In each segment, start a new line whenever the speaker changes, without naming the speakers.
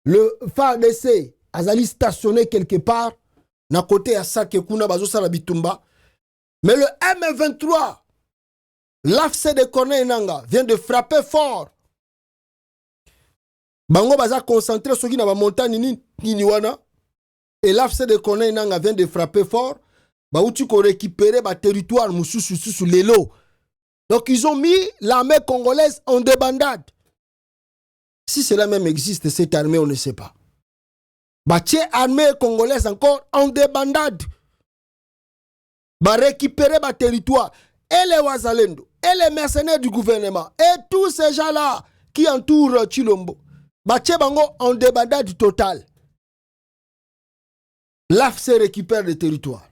le FARDC azali stationné quelque part na côté à Sakekuna bazo sala bitumba. Mais le M23, l'AFC de Corneille Nanga vient de frapper fort. Bango baza concentré sur la montagne Niniwana. Et l'AFC de Corneille Nanga vient de frapper fort. Bah où tu peux récupérer le territoire sous l'élo. Donc ils ont mis l'armée congolaise en débandade. Si cela même existe, cette armée, on ne sait pas. Bah tiens, armée congolaise encore en débandade. Bah récupérer le territoire. Et les Wazalendo, et les mercenaires du gouvernement, et tous ces gens-là qui entourent Chilombo. Bah tiens, bango en débandade totale. L'AFC récupère le territoire.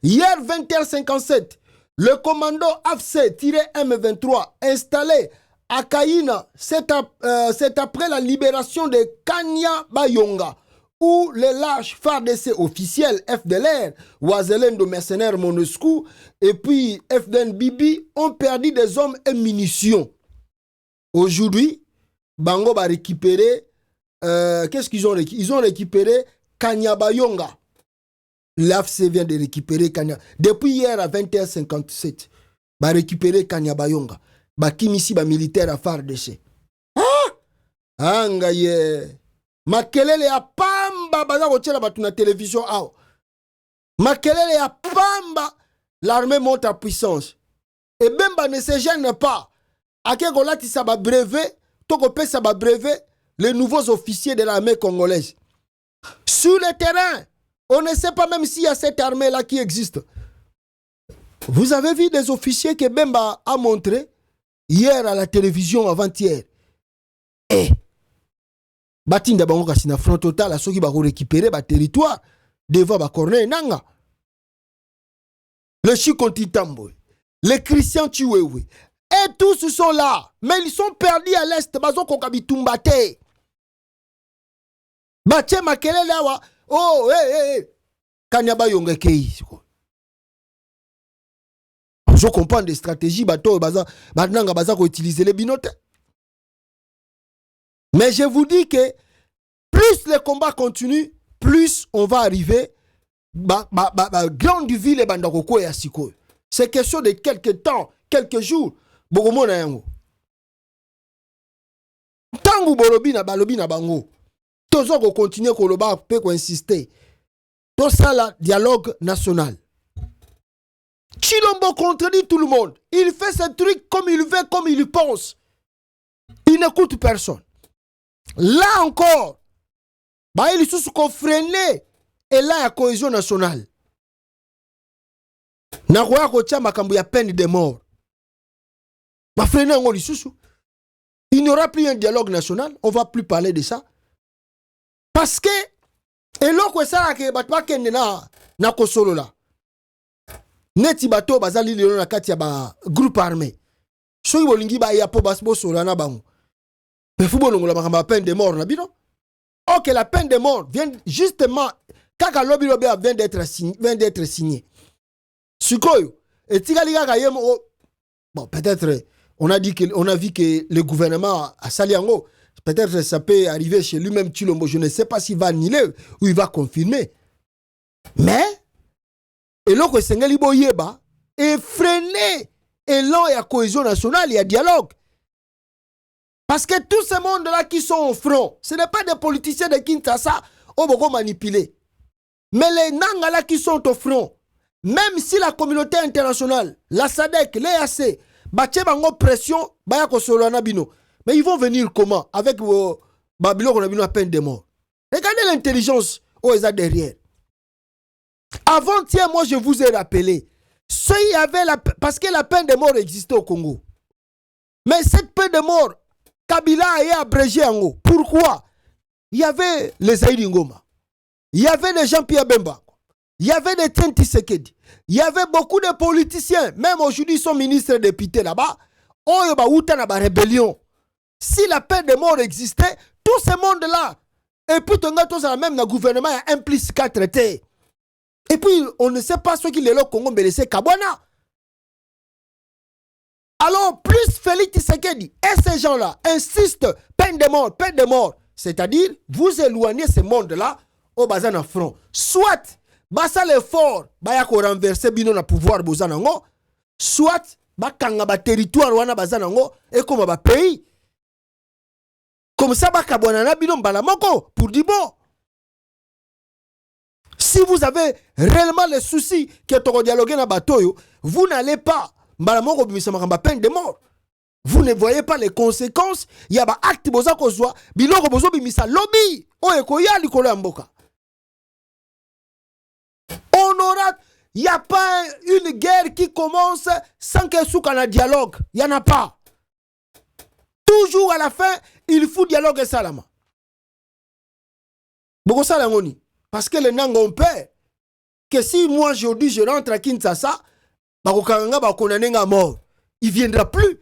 Hier, 21h57, le commando AFC-M23 installé à Kaina, c'est après la libération de Kanya Bayonga, où les lâches FARDC officiels FDLR, Ouazelendo mercenaires Monusco et puis FDN Bibi ont perdu des hommes et munitions. Aujourd'hui, Bango va récupérer, qu'est-ce qu'ils ont récupéré? Ils ont récupéré Kanya Bayonga. L'AFC vient de récupérer Kanya. Depuis hier à 21h57, va récupérer Kanya Bayonga. Ba kimisi ba militaire à FARDC. Ah! Angaye. Makelele ya pamba baza kotiela batu na télévision awa. Makelele ya pamba, l'armée monte à puissance. Et Bemba ne se gêne pas. Ake kolati sa ba brevet, toko pe sa ba brevet les nouveaux officiers de l'armée congolaise. Sur le terrain, on ne sait pas même s'il y a cette armée là qui existe. Vous avez vu des officiers que Bemba a montré hier à la télévision avant-hier. Eh, Batinda bango kasi na front total à ceux qui vont récupérer le territoire devant ba Corneille Nanga. Le Chikonti Tambo, les Christian Chiwewe, et tous sont là, mais ils sont perdus à l'est. Bazo kokabitumbate. Bache makelele awa, oh, hey. Kanyaba yonge kei. Je comprends des stratégies, bato baza ko utiliser les binotes. Mais je vous dis que plus le combat continue, plus on va arriver grande ville et bandakoko et asiko. C'est question de quelques temps, quelques jours. Bogomo na yango. Tangu bolobi na bango. Tozo ko continuer ko loba pe ko insister. Tout ça là, dialogue national. Chilombo contredit tout le monde. Il fait ses trucs comme il veut, comme il pense. Il n'écoute personne. Là encore, il se sont freinés et là il y a cohésion nationale. Nakoya kotia makambo ya peine de mort. Il n'y aura plus un dialogue national. On ne va plus parler de ça. Parce que et l'autre ça que batwa kende na kosolo là. Neti bato bazali lelo na kati ya ba groupe armé. So bolingi ba ya po basbo solo na bango. Mais faut bolongola makamba peine de mort na bino. OK, la peine de mort vient justement kaka lobby vient d'être signé. Sukoyo et tigali kaka yemo bon peut-être on a vu que le gouvernement a saliango. Peut-être ça peut arriver chez lui-même Chilombo. Je ne sais pas s'il va annuler ou il va confirmer. Mais, et là, que Sengeli Boyeba est freiné. Et là, il y a cohésion nationale, il y a dialogue. Parce que tous ces mondes-là qui sont au front, ce n'est pas des politiciens de Kinshasa au Bogo manipulés. Mais les Nangala qui sont au front, même si la communauté internationale, la SADC, l'EAC, bache bango pression, baya ko solana bino. Mais ils vont venir comment? Avec Babylone, on a mis une peine de mort. Regardez l'intelligence où ils sont derrière. Avant-hier, moi, je vous ai rappelé. Il y avait parce que la peine de mort existait au Congo. Mais cette peine de mort, Kabila a abrégé en haut. Pourquoi? Il y avait les Zaïdi Ngoma. Il y avait les Jean-Pierre Bemba. Il y avait des Tenti Sekedi. Il y avait beaucoup de politiciens. Même aujourd'hui, ils sont ministres et députés là-bas. Oh, il y a une rébellion. Si la peine de mort existait, tout ce monde-là, et puis même le gouvernement a implicitement qu'à traiter. Et puis, on ne sait pas ce qu'il est là au Congo, mais c'est Kabwana. Alors, plus Félix Tshisekedi et ces gens-là insistent, peine de mort, c'est-à-dire vous éloignez ce monde-là au bazan front. Soit basa l'effort baya ko renverser bino na pouvoir bozanango, soit ba kanga ba territoire wana bazanango et comme ba pays. Comme ça ba kabwana bino mbala moko pour dire bon. Si vous avez réellement les soucis que toko dialoguer na batoyo, vous n'allez pas mbala moko bimisa makamba peine de mort. Vous ne voyez pas les conséquences. Il y a des actes boza kozwa, biloko bozo bimisa lobby. Oye koya likolo ya mboka. On aura, il n'y a pas une guerre qui commence sans qu'il y ait un dialogue. Il n'y en a pas. Toujours à la fin, il faut dialogue et salama. Beaucoup salangoni. Parce que les nangs ont peur que si moi aujourd'hui je rentre à Kinshasa, bakokanga bakonanenga mort. Il ne viendra plus.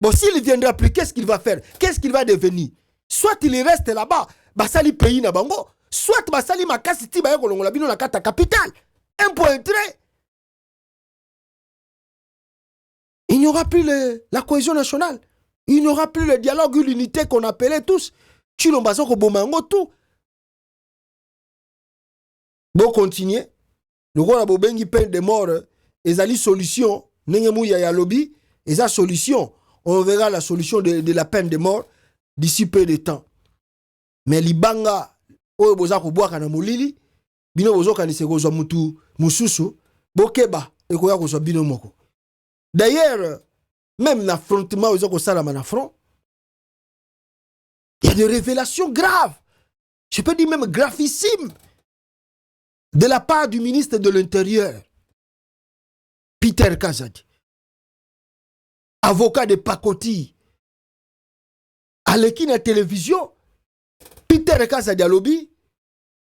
Bon, s'il ne viendra plus, qu'est-ce qu'il va faire? Qu'est-ce qu'il va devenir? Soit il reste là-bas, basali pays na bango, soit basali makasi ti baye kolongola bino na kata capitale. Un point trait. Il n'y aura plus la cohésion nationale. Il n'y aura plus le dialogue, l'unité qu'on appelait tous. Tu l'as baso ko bomango tout. Bon, continuer. Le roi bo bengi peine de mort, ezali solution, nengemou ya lobby, eza solution. On verra la solution de la peine de mort d'ici peu de temps. Mais libanga, oyo boza ko boaka na molili, bino bozo kanise ko zo mutu mususu, bokeba ekoya ko zo bino moko. D'ailleurs, même l'affrontement aux ko sala na front, il y a des révélations graves. Je peux dire même gravissimes de la part du ministre de l'Intérieur, Peter Kazadi. Avocat de Pakoti, à l'équipe de télévision, Peter Kazadi a lobby.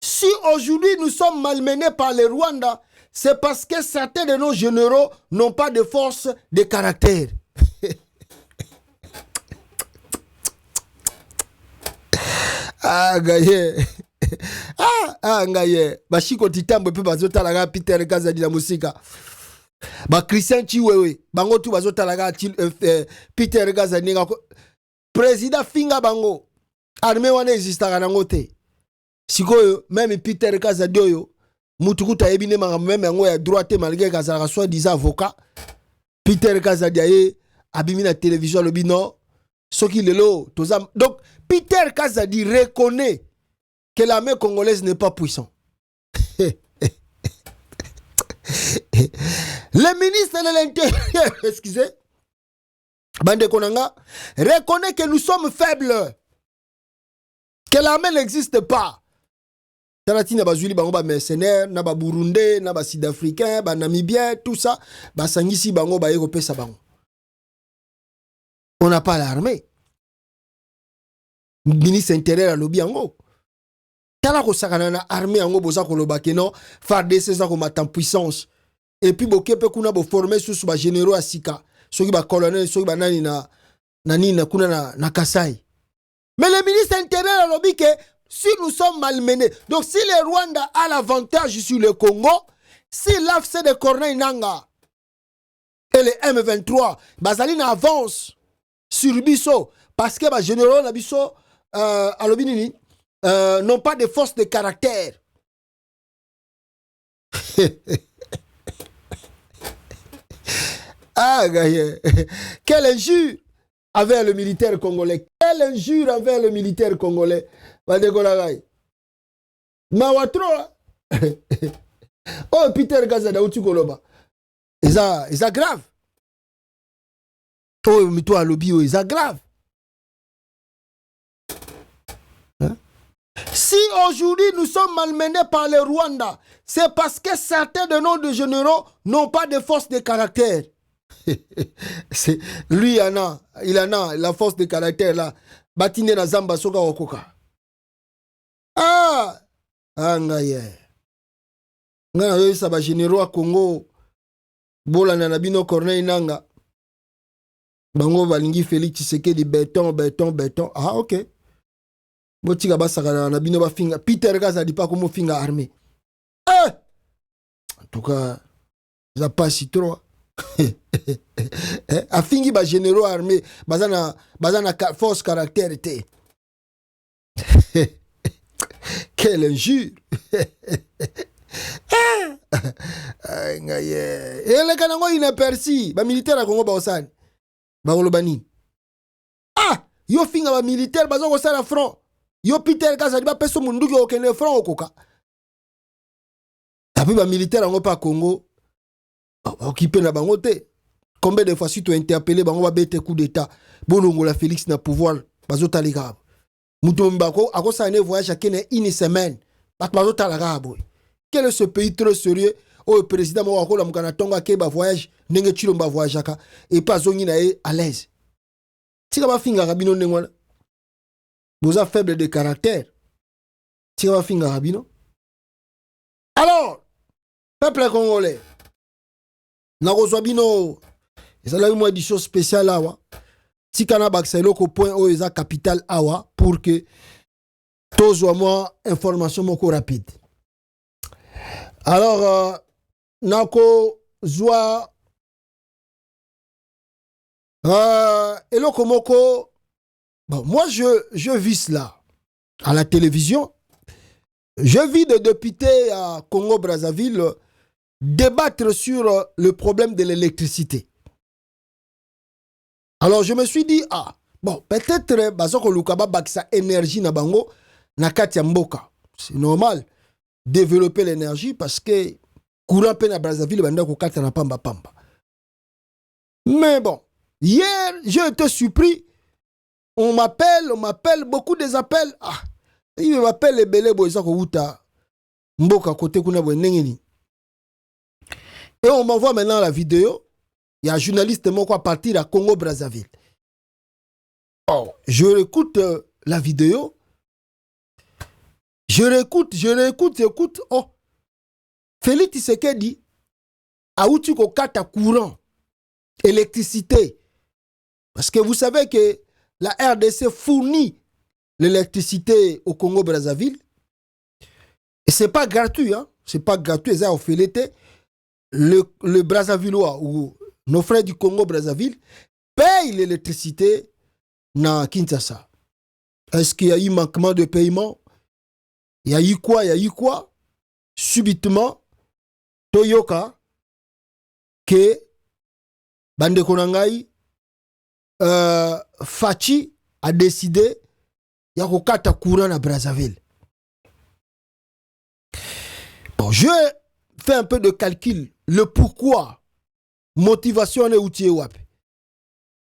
Si aujourd'hui nous sommes malmenés par les Rwandais, c'est parce que certains de nos généraux n'ont pas de force de caractère. Ah, gaye. Ah, gaye. Bashiko titambo pe bazotalaga Peter Kazadi na musika. Ba Christian Chiwewe bango tu bazotalaga Peter Kazadi nga président finga bango armée wana existaka nango te. Sikoyo même Peter Kazadi oyo mutukuta ebine makambo même yango ya droite malgré kazalaka soit disant avocat. Peter Kazadi aye abimi na télévision lobi non soki lelo tozam. Donc Peter Kazadi reconnaît que l'armée congolaise n'est pas puissante. Le ministre de l'Intérieur, excusez, Bande Konanga, reconnaît que nous sommes faibles, que l'armée n'existe pas. Tanati na bazuli bango ba mercenaires, na ba burundais, na ba sud-africains, ba namibiens, tout ça, ba sangisi bango ba européens bango. On n'a pas l'armée. Ministre intérieur à lobby ango. Tala ko sakana na armée ango boza ko lobake non, FARDC ça ko matan puissance. Et puis bokepe kuna bo former sous ba généraux à Sika, soki ba colonel, soki ba nani na nani kuna na Kasai. Mais le ministre intérieur a lobby que si nous sommes malmenés, donc si le Rwanda a l'avantage sur le Congo, si l'AFC de Corneille Nanga et le M23, Bazalina avance sur Bisso, parce que les généraux na Bisso n'ont pas de force de caractère. Ah, gaye. Quelle injure envers le militaire congolais. Quelle injure envers le militaire congolais. Mawatro. Oh, Peter Kazadi Utu Koloba. C'est grave. Oh, mais toi, lobby, c'est grave. Hein? Si aujourd'hui nous sommes malmenés par les Rwandais, c'est parce que certains de nos généraux n'ont pas de force de caractère. Lui, il en a la force de caractère là. Batine na zamba soka wakoka. Ah! Angaye. Nga yo sa ba généraux a Congo. Bola na bino Corneille Nanga. Bango balingi Félix Tshisekedi béton. Ah, ok. Botika basaka na bino ba finga. Peter Kazadi pas comme finga armée. Eh! En tout cas, ça passe trop. A fingi ba généraux armés bazana force caractère té Quelle injure. Et le Kanango il est perçu. Ba militaire à Congo Baosan. Ba Olobani. Ah, yo finga ba militaire bazo ko sala front. Yo Peter Kaza di ba peso munduki o kene front okoka. Tapi ba militaire ngo pa Congo. Occupé na bango te. Combien de fois si tu as interpellé bango ba bete coup d'état. Bolongo la Félix na pouvoir bazo talika. Muto mbako ako sa ne voyage kene une semaine. Bazo talaka boy. Quel est ce pays très sérieux? Oh, le président m'a dit que le Tonga ke ba voyage, nenge chilo ba voyage et pas zongi na à l'aise. Si ka finga rabino nengwana. Vous êtes faible de caractère. Si ka finga rabino. Alors, peuple congolais. Na kozwa bino. Ça là une édition spéciale awa. Si kana bakselo ko point o eza capital awa pour que tozwa moi information moko rapide. Alors, Nako Zoua Eloko Moko. Bon, moi, je vis cela à la télévision. Je vis des députés à Congo-Brazzaville débattre sur le problème de l'électricité. Alors, je me suis dit, ah, bon, peut-être, Bazoko Lukaba Baksa énergie na bango, na Katia Mboka. C'est normal. Développer l'énergie parce que courant peine à Brazzaville banda ko kata na pamba pamba. Mais bon, hier j'ai été surpris. On m'appelle beaucoup des appels. Ah, il m'appelle les belé boisa ko uta mboka côté kuna bo nengeni. Et on m'envoie maintenant la vidéo. Il y a un journaliste moko à partir à Congo Brazzaville. Oh, je écoute la vidéo. Je réécoute. Oh, Félix Tshisekedi a outil ko kata courant, électricité. Parce que vous savez que la RDC fournit l'électricité au Congo-Brazzaville. Et c'est pas gratuit, hein. C'est pas gratuit. Ça a fait le Brazzavillois ou nos frères du Congo-Brazzaville payent l'électricité dans Kinshasa. Est-ce qu'il y a eu manquement de paiement? Il y a eu quoi? Subitement, Toyoka, que Bande Konangai, Fachi a décidé il y a un courant à Brazzaville. Bon, je fais un peu de calcul, le pourquoi, motivation et outils WAP.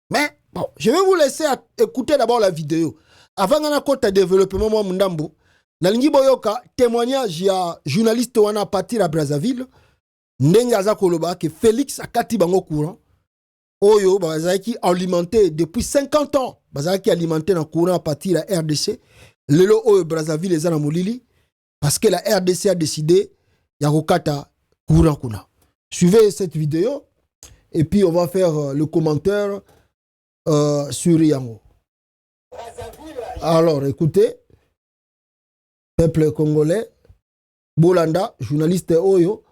Mais bon, je vais vous laisser écouter d'abord la vidéo. Avant de développer mon Mundambo, Nalingi Boyoka, témoignage, il y a journaliste qui a parti à Brazzaville. Nengaza Koloba, que Félix a kati bango courant. Oyo, Bazaki alimenté depuis 50 ans. Bazaki alimenté dans le courant à partir de la RDC. Lelo Oyo Brazzaville les Anamolili. Parce que la RDC a décidé, il y a kata courant kuna. Suivez cette vidéo. Et puis on va faire le commentaire sur Yango. Alors écoutez. Peuple congolais, Bolanda, journaliste Oyo,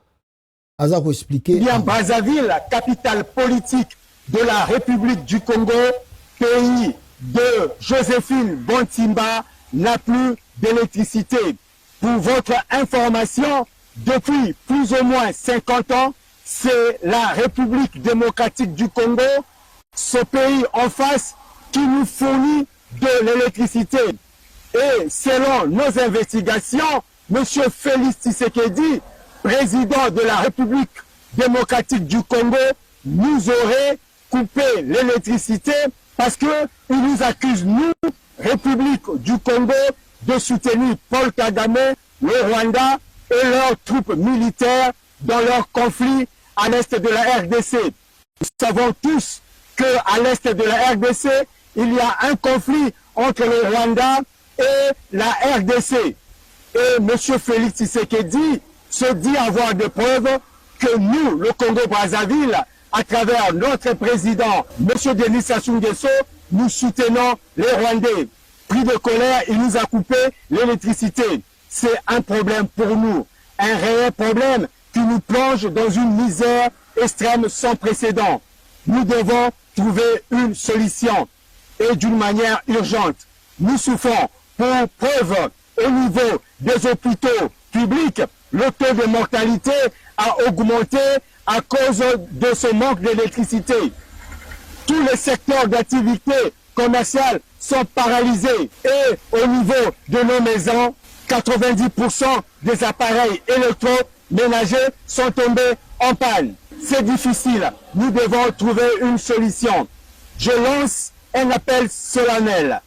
Azako expliqué.
Bien, Brazzaville, capitale politique de la République du Congo, pays de Joséphine Bontimba, n'a plus d'électricité. Pour votre information, depuis plus ou moins 50 ans, c'est la République démocratique du Congo, ce pays en face, qui nous fournit de l'électricité. Et selon nos investigations, M. Félix Tshisekedi, président de la République démocratique du Congo, nous aurait coupé l'électricité parce qu'il nous accuse, nous, République du Congo, de soutenir Paul Kagame, le Rwanda et leurs troupes militaires dans leur conflit à l'est de la RDC. Nous savons tous qu'à l'est de la RDC, il y a un conflit entre le Rwanda et la RDC. Et M. Félix Tshisekedi se dit avoir des preuves que nous, le Congo-Brazzaville, à travers notre président, M. Denis Sassou Nguesso, nous soutenons les Rwandais. Pris de colère, il nous a coupé l'électricité. C'est un problème pour nous, un réel problème qui nous plonge dans une misère extrême sans précédent. Nous devons trouver une solution et d'une manière urgente. Nous souffrons Pour preuve, au niveau des hôpitaux publics, le taux de mortalité a augmenté à cause de ce manque d'électricité. Tous les secteurs d'activité commerciale sont paralysés et au niveau de nos maisons, 90% des appareils électroménagers sont tombés en panne. C'est difficile. Nous devons trouver une solution. Je lance un appel solennel.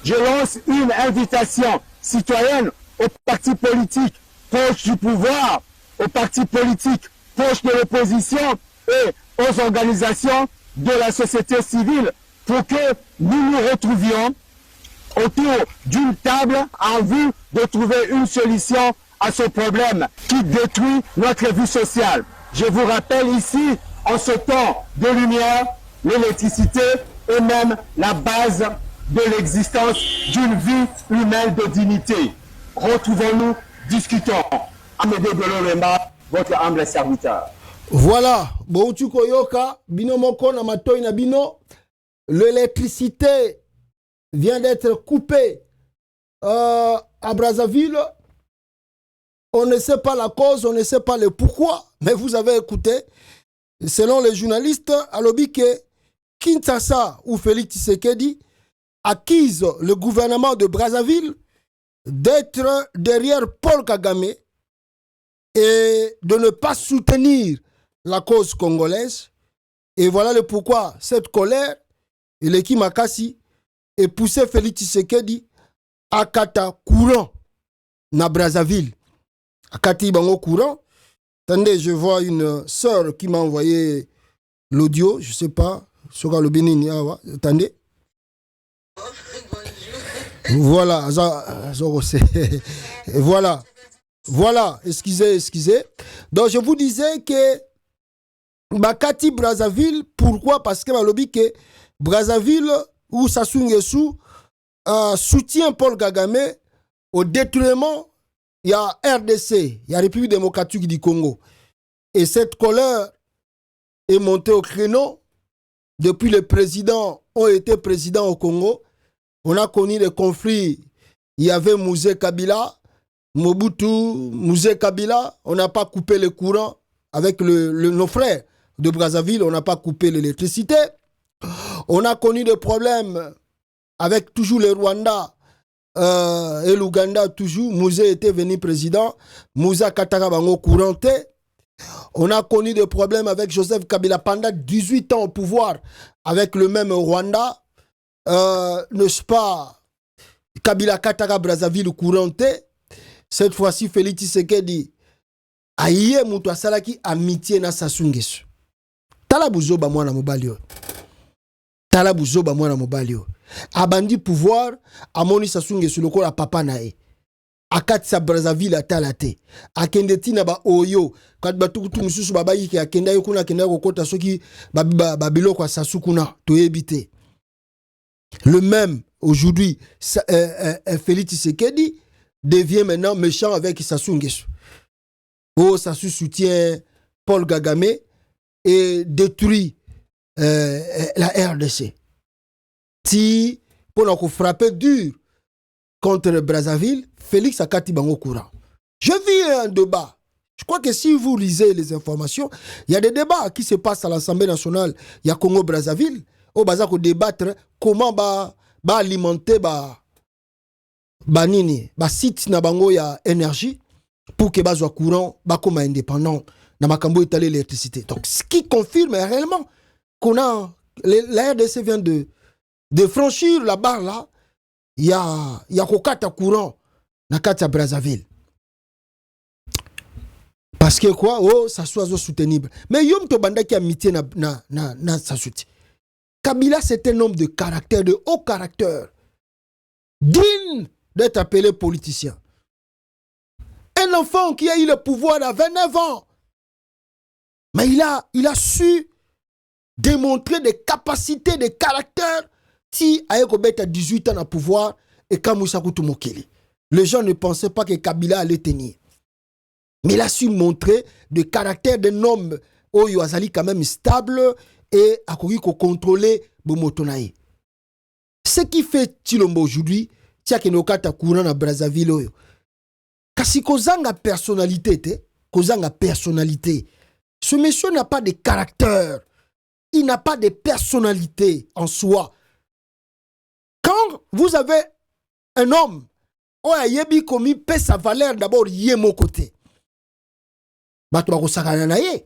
Je lance une invitation citoyenne aux partis politiques proches du pouvoir, aux partis politiques proches de l'opposition et aux organisations de la société civile pour que nous nous retrouvions autour d'une table en vue de trouver une solution à ce problème qui détruit notre vie sociale. Je vous rappelle ici, en ce temps de lumière, l'électricité est même la base de l'existence d'une vie humaine de dignité. Retrouvons-nous, discutons. Amédée Deloremba, votre humble serviteur.
Voilà, Boutu Koyoka, Bino Moko na Matoi na Bino, l'électricité vient d'être coupée à Brazzaville. On ne sait pas la cause, on ne sait pas le pourquoi, mais vous avez écouté, selon les journalistes, à l'Obike, Kinshasa ou Félix Tshisekedi accuse le gouvernement de Brazzaville d'être derrière Paul Kagame et de ne pas soutenir la cause congolaise. Et voilà le pourquoi cette colère, et l'équipe Makassi, est poussé Félix Tshisekedi à kata courant na Brazzaville. À kati bango courant. Attendez, je vois une sœur qui m'a envoyé l'audio, je sais pas, sur le Bénin, attendez. Voilà, voilà, excusez. Donc je vous disais que Bakati Brazzaville, pourquoi? Parce que malobi que Brazzaville ou Sassou Nguesso soutient Paul Kagame au détriment, il y a RDC, il y a République démocratique du Congo. Et cette colère est montée au créneau depuis les présidents ont été présidents au Congo. On a connu des conflits. Il y avait Mouzé Kabila, Mobutu, Mouzé Kabila. On n'a pas coupé le courant avec nos frères de Brazzaville. On n'a pas coupé l'électricité. On a connu des problèmes avec toujours le Rwanda et l'Ouganda. Toujours, Mouzé était venu président. Moussa Katara Bango couranté. On a connu des problèmes avec Joseph Kabila pendant 18 ans au pouvoir avec le même Rwanda. N'est-ce pas, Kabila Katara Brazzaville couranté. Cette fois-ci, Félix Tshisekedi aïe mutu asalaki amitié na Sassou Nguesso. Tala buzoba mwana mobali yo. Tala buzoba mwana mobali yo. Abandi pouvoir amoni Sassou Nguesso lokola papa nae. Akati sa Brazzaville atalate. Akende tina ba oyo. Kat batukutu mususu babayi ki akenda yo kuna kenda kokota soki babilo kwa Sassou kuna toyebite. Le même, aujourd'hui, Félix Tshisekedi devient maintenant méchant avec Sassou Nguesso. Oh, Sassou soutient Paul Kagame et détruit la RDC. Si, pour nous frapper dur contre Brazzaville, Félix Akati Bango courant. Je vis un débat. Je crois que si vous lisez les informations, il y a des débats qui se passent à l'Assemblée nationale. Il y a Congo-Brazzaville. Au bazar ko débattre comment alimenter nini site na bango ya énergie pour que bazwa courant comme indépendant na makambo étalé l'électricité. Donc ce qui confirme réellement qu'on a la RDC vient de franchir la barre là. Il y a kokata courant na kati Brazzaville. Parce que quoi? Oh, ça soit soutenible. Mais yom to banda ki amitié na sa soutien. Kabila, c'est un homme de caractère, de haut caractère, digne d'être appelé politicien. Un enfant qui a eu le pouvoir à 29 ans. Mais il a su démontrer des capacités, des caractères. Si Ayekobet a 18 ans à pouvoir et Kamoussa Koutoumokeli. Les gens ne pensaient pas que Kabila allait tenir. Mais il a su montrer le caractère d'un homme Oyo Azali quand même stable et a contrôler Bomotonaï. Ce qui fait Tshilombo aujourd'hui, tiaki nokata courant na Brazzaville oyo. Kasi kozanga personnalité te, kozanga personnalité. Ce monsieur n'a pas de caractère. Il n'a pas de personnalité en soi. Quand vous avez un homme, oyebi komi paie sa valeur d'abord yé mon côté. Bato bakosakana na ye.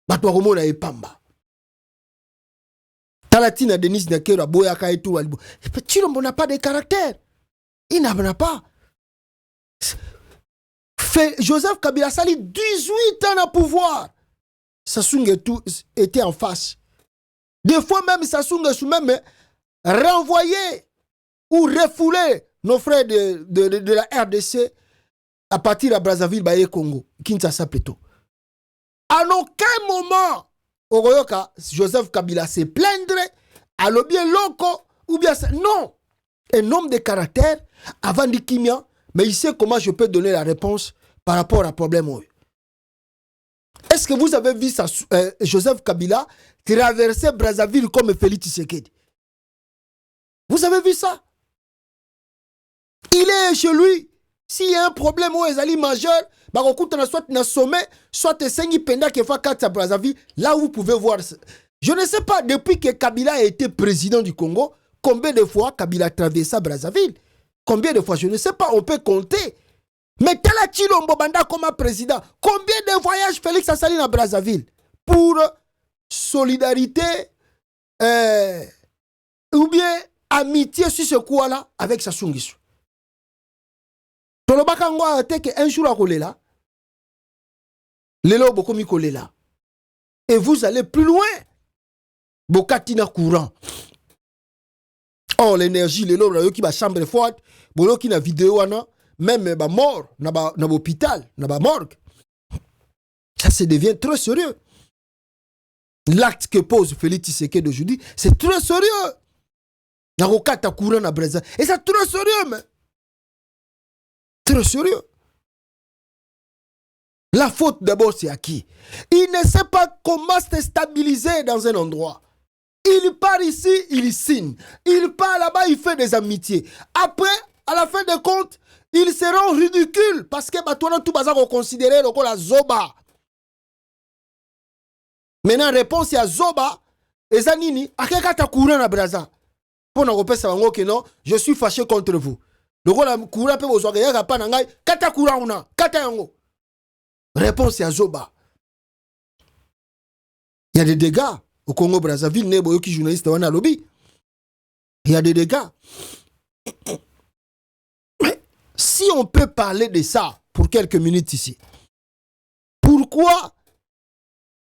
Bato bakomona ye pamba. Talatina Denis Nakero boyaka et tout. Chilombo n'a pas de caractère. Il n'en a pas. Joseph Kabila Sali 18 ans à pouvoir. Sassou Nguesso était en face. Des fois même Sassou Nguesso même renvoyer ou refouler nos frères de la RDC à partir de Brazzaville, Baye Congo, Kinshasa plutôt. À aucun moment, Oroyoka, Joseph Kabila se plaindrait, à le bien loco, ou bien ça. Non. Un homme de caractère, avant de Kimia, mais il sait comment je peux donner la réponse par rapport à problème. Est-ce que vous avez vu ça, Joseph Kabila traverser Brazzaville comme Félix Tshisekedi? Vous avez vu ça? Il est chez lui. S'il y a un problème où les alliés majeurs, soit dans sommet, soit Sengi Penda qui fait 4 à Brazzaville, là où vous pouvez voir. Je ne sais pas, depuis que Kabila a été président du Congo, combien de fois Kabila a traversé Brazzaville? Combien de fois? Je ne sais pas, on peut compter. Mais Tala Chilombo Banda comme président, combien de voyages Félix Assali à Brazzaville? Pour solidarité ou bien amitié sur ce coup-là avec Sassou Nguesso. Tolobaka ngwa te que un jour à kolela. Lelo bokomi kolela. Et vous allez plus loin. Bokatina courant. Oh l'énergie lelo la yo ki ba chambre forte, bolo ki na vidéo wana, même ba mort na hôpital, na ba morgue. Ça se devient trop sérieux. L'acte que pose Félix Tshisekedi d'aujourd'hui, c'est trop sérieux. Na kokata courant na Brazzaville. Et c'est trop sérieux, mais très sérieux. La faute d'abord c'est à qui? Il ne sait pas comment se stabiliser dans un endroit. Il part ici, il signe. Il part là-bas, il fait des amitiés. Après, à la fin des comptes, ils seront ridicules parce que maintenant tout bazar considéré comme la Zoba. Maintenant réponse à Zoba, et Zanini, à quel cas t'as couru à Brazza? Pour nous repérer ça, non, je suis fâché contre vous. Réponse à Zoba. Il y a des dégâts au Congo Brazzaville, nebo qui journaliste wana lobby. Il y a des dégâts. Mais si on peut parler de ça pour quelques minutes ici, pourquoi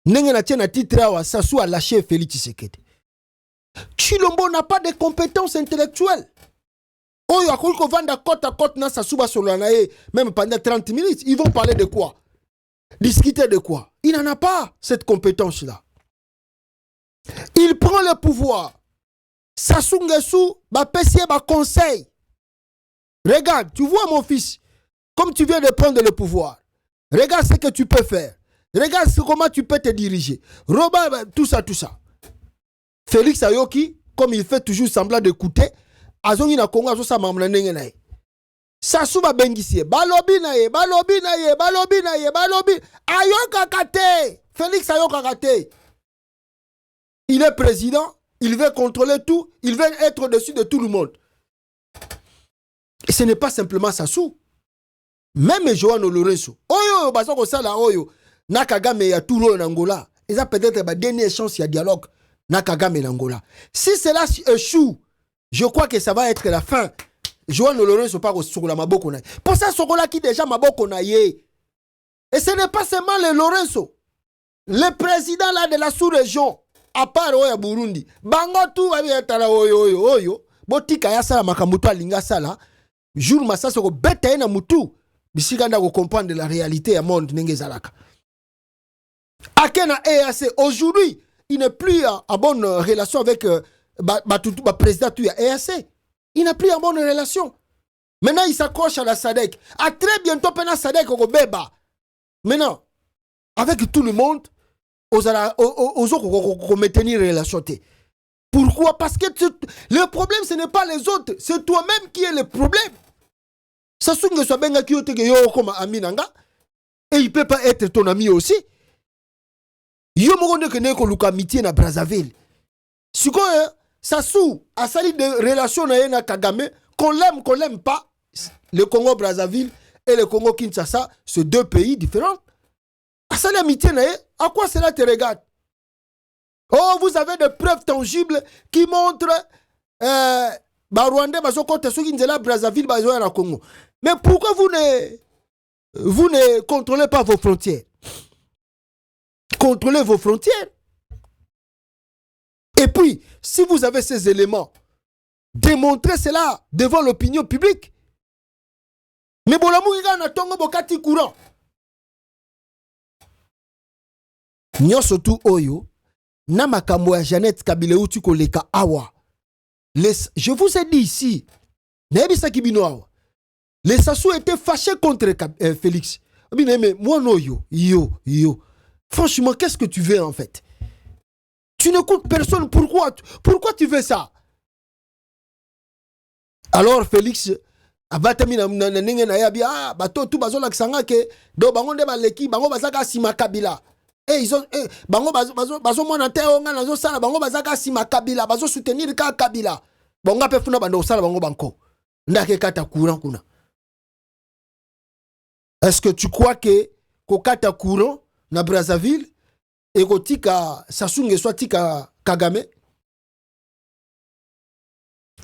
Nengena tiena titre à Sassou a lâché Félix Tshisekedi? Chilombo n'a pas de compétences intellectuelles. Oh, il y a qu'on vende côte à côte dans sa souba solanae, même pendant 30 minutes. Ils vont parler de quoi? Discuter de quoi? Il n'en a pas cette compétence-là. Il prend le pouvoir. Sassou Nguesso va passer un conseil. Regarde, tu vois mon fils, comme tu viens de prendre le pouvoir, regarde ce que tu peux faire. Regarde comment tu peux te diriger. Robert, tout ça, tout ça. Félix Ayoki, comme il fait toujours semblant d'écouter, azongi na Congo azo sa mamla ndenge na ye. Sassou ba bengisie, balobi na ye, balobi na ye, balobi na ye, balobi. Ayoka kate. Félix Ayoka kate. Il est président, il veut contrôler tout, il veut être au-dessus de tout le monde. Et ce n'est pas simplement Sassou. Même Joan Lorenzo. Oyo, basoko sala oyo. Nakagame ya touro en Angola. Et ça peut-être la dernière chance il y a dialogue. Nakagame en Angola. Si cela échoue, je crois que ça va être la fin. Joan Lorenzo pas sur la maboko na. Pour ça Sokola qui déjà maboko na ye. Et ce n'est pas seulement le Lorenzo. Le président là de la sous-région, à part Oya Burundi, bango tout va bien tala oyo. Botika ya sala makambuto alinga sala. Jour massa soko beta na mutu. Bisikanda ko comprendre la réalité ya monde nenge zalaka. Akena EAC aujourd'hui, il n'est plus en bonne relation avec le président du EAC. Il n'a plus en bonne relation. Maintenant, il s'accroche à la SADC. À très bientôt, pendant SADC, au Beba. Maintenant, avec tout le monde, aux autres, maintenir relation. Pourquoi? Parce que le problème, ce n'est pas les autres, c'est toi-même qui est le problème. Sassou Nguesso benga ki yote yo comme ami nanga, et il peut pas être ton ami aussi. Yo mokonde que ne ko luka amitié na Brazzaville. Sikoyo Sassou a sali de relation na Kagame, qu'on l'aime pas, le Congo Brazzaville et le Congo Kinshasa, c'est deux pays différents. A sali amitié na à quoi cela te regarde? Oh, vous avez des preuves tangibles qui montrent Rwandais bazo kote soki nzela Brazzaville bazo na Congo. Mais pourquoi vous ne contrôlez pas vos frontières? Contrôlez vos frontières. Et puis, si vous avez ces éléments, démontrez cela devant l'opinion publique. Mais bolamuiga na tongo bokati courant. Nyoso tu oyo na makambo ya Jeannette Kabila uti koleka awa. Je vous ai dit ici, les Sassou étaient fâchés contre Félix. Mais moi non yo. Franchement, qu'est-ce que tu veux en fait? Tu n'écoutes personne, pourquoi tu veux ça? Alors Félix abatami na ndenge na yabi bato tout bazo laksanga ke do bango nde baleki bango bazaka sima Kabila. Ils ont bango bazo mona te onga nazo sala bango bazaka sima Kabila bazo soutenir ka Kabila. Bonga pe funa bando sala bango banko. Ndake kata courant kuna. Est-ce que tu crois que kokata courant na Brazzaville et kotika Sassou Nguesso tika Kagame?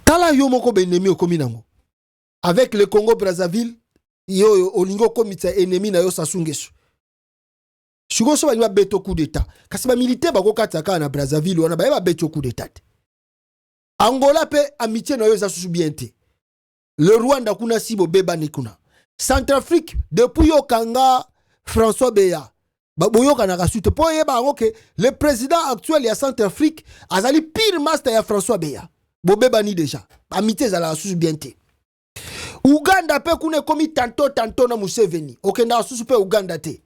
Tala yo moko benemi okomi nango. Avec le Congo Brazzaville, yo olingo komita ennemi na yo Sassou Nguesso. Shugo so ba beto coup d'état. Kasi ba militaire ba kokata ka na Brazzaville wana ba beto coup d'état. Angola pe amitié na yo Sassou bienté. Le Rwanda kuna sibo beba ni kuna. Centrafrique depuis yo kanga François Beya. Ba boyoka na kasuite po yeba ngoke le président actuel ya Centrafrique azali pire master ya François Beya. Bo beba ni déjà. Amitié za la Sassou bienté. Uganda pe kuna komi tanto na Museveni. Okenda Sassou pe Uganda te.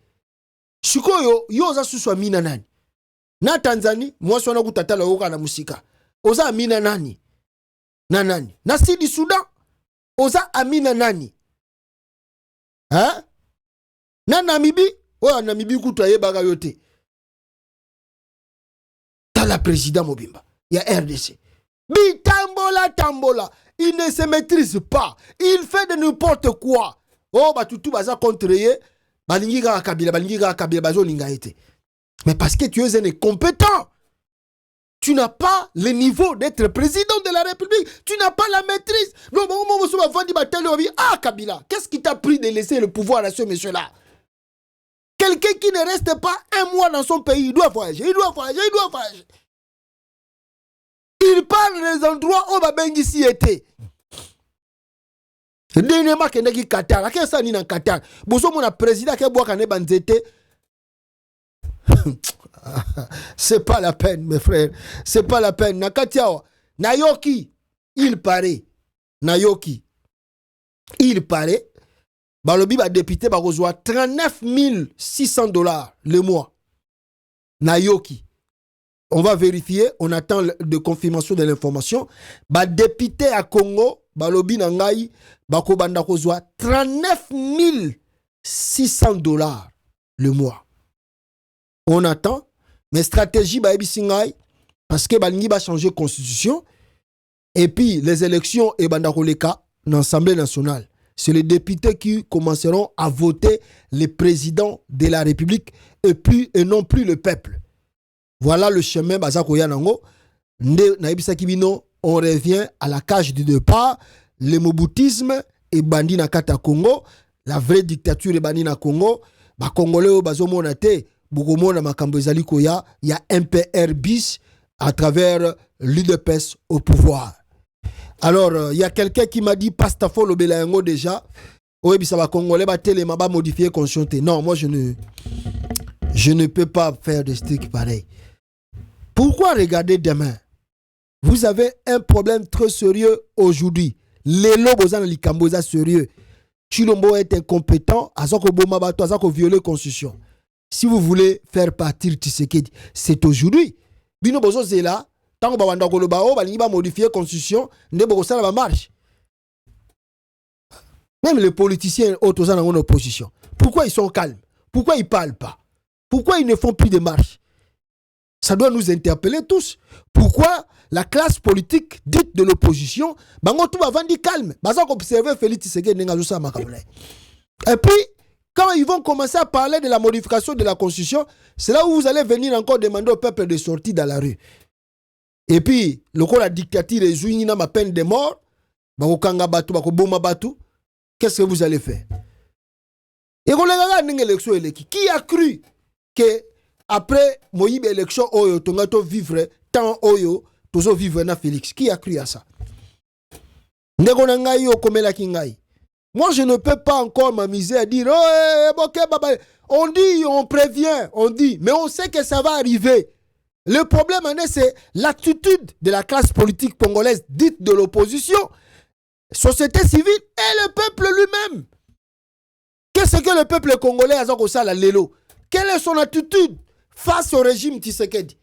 Shikoyo yo za Sassou amina nani? Na Tanzanie mwasi wana kutatala yoka na musika. Oza amina nani? Na nani? Na Sidi Soudan oza amina nani? Hein? Na Namibie? Oh, Namibie kutu ayebaka yote. Tala président Mobimba. Il y a RDC. Tambola. Il ne se maîtrise pas. Il fait de n'importe quoi. Oh, tout baza contre ye. Balingiga Kabila bazo linga ete. Mais parce que tu es un incompétent. Tu n'as pas le niveau d'être président de la République. Tu n'as pas la maîtrise. Non, Kabila, qu'est-ce qui t'a pris de laisser le pouvoir à ce monsieur-là? Quelqu'un qui ne reste pas un mois dans son pays, il doit voyager. Il parle des endroits où Babengi s'y était. Dernièrement, il y a Qatar. Qu'est-ce que c'est dans Qatar? Bozo mon président qui a boit kané banzete. C'est pas la peine, mes frères. C'est pas la peine. Nakatiao, Nayoki, il paraît. Balobi ba député ba reçoit 39 600 $ le mois. Nayoki. On va vérifier, on attend de confirmation de l'information. Ba député à Congo, balobi nangai, ba ko banda reçoit 39 600 $ le mois. On attend, mais stratégie ba ebisingai parce que balingi ba changer constitution et puis les élections et banda koleka dans l'Assemblée nationale. C'est les députés qui commenceront à voter le président de la République et non plus le peuple. Voilà le chemin Bazako Yanango. On revient à la cage du départ. Le moboutisme et bandi na kata Congo. La vraie dictature est bandi na Congo. Ba Congolais au bazo monate. Bougomona makambo ezali koya. Il y a un PR bis à travers l'UDPS au pouvoir. Alors, il y a quelqu'un qui m'a dit Pastafo le Belayango déjà. Oui, ça va Congolais va tellement modifier conscienté. Non, moi je ne peux pas faire des trucs pareils. Pourquoi regarder demain? Vous avez un problème très sérieux aujourd'hui. Les lobos likamboza sérieux. Chilombo est incompétent, azako bomabato, azako violer la constitution. Si vous voulez faire partir Tshisekedi, c'est aujourd'hui. Bino bozo zela, Tant que banda koloba o balingi ba modifier constitution nde boko sala ba marche. Même les politiciens autour en opposition. Pourquoi ils sont calmes? Pourquoi ils parlent pas? Pourquoi ils ne font plus de marche? Ça doit nous interpeller tous. Pourquoi la classe politique dite de l'opposition, bango tout va vendre calme. Baza observer Félix Tshisekedi nenga josa makamule. Et puis quand ils vont commencer à parler de la modification de la constitution, c'est là où vous allez venir encore demander au peuple de sortir dans la rue. Et puis le coup la dictature est jouée ma peine de mort, bango kanga batu bako boma batu. Qu'est-ce que vous allez faire? Et qui a cru que après Moïbe élection oyo tongato vivre tant oyo tozo vivre na Félix? Qui a cru à ça? Moi je ne peux pas encore m'amuser à dire on dit, on prévient, on dit, mais on sait que ça va arriver. Le problème c'est l'attitude de la classe politique congolaise dite de l'opposition, société civile et le peuple lui-même. Qu'est-ce que le peuple congolais a ça la lelo? Quelle est son attitude face au régime Tshisekedi?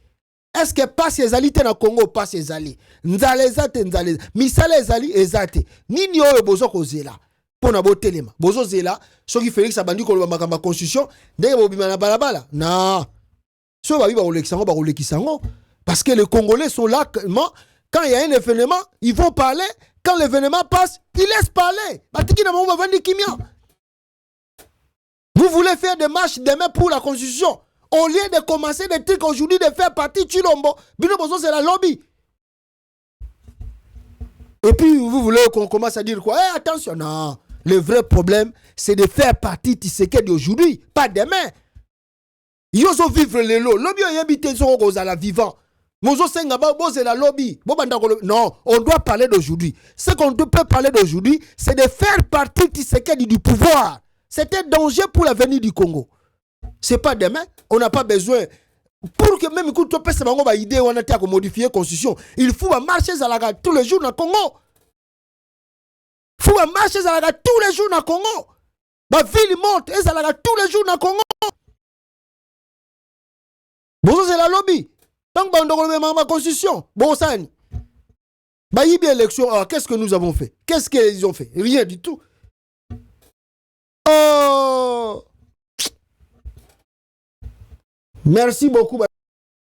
Est-ce que passe les alliés na Congo, passe les alliés? Nzalezate nzaleza. Misale ezali ezate. Nini oyo bozo kozela? Pona botelema. Bozo zela, soki Félix abandi ko makamba constitution, ndenge bobima na balabala. Na. So babi ba olekisango. Parce que les Congolais sont là quand il y a un événement, ils vont parler. Quand l'événement passe, ils laissent parler. Vous voulez faire des marches demain pour la constitution. Au lieu de commencer des trucs aujourd'hui, de faire partie de Chilombo, c'est la lobby. Et puis vous voulez qu'on commence à dire quoi? Attention, non. Le vrai problème, c'est de faire partie de ce qu'est d'aujourd'hui, pas demain. Ils ont vivre le lot. Lobby a habité à la vivant. Non, on doit parler d'aujourd'hui. Ce qu'on peut parler d'aujourd'hui, c'est de faire partie du pouvoir. C'est un danger pour l'avenir du Congo. C'est pas demain. On n'a pas besoin. Pour que même quand on peut idée on a modifier la constitution, il faut marcher tous les jours dans le Congo. Il faut marcher tous les jours dans le Congo. La ville monte et tous les jours dans le Congo. Bon, c'est la lobby. Tant que on a ma constitution, bon ça. Baïbi élection, qu'est-ce que nous avons fait? Qu'est-ce qu'ils ont fait? Rien du tout. Oh! Merci beaucoup.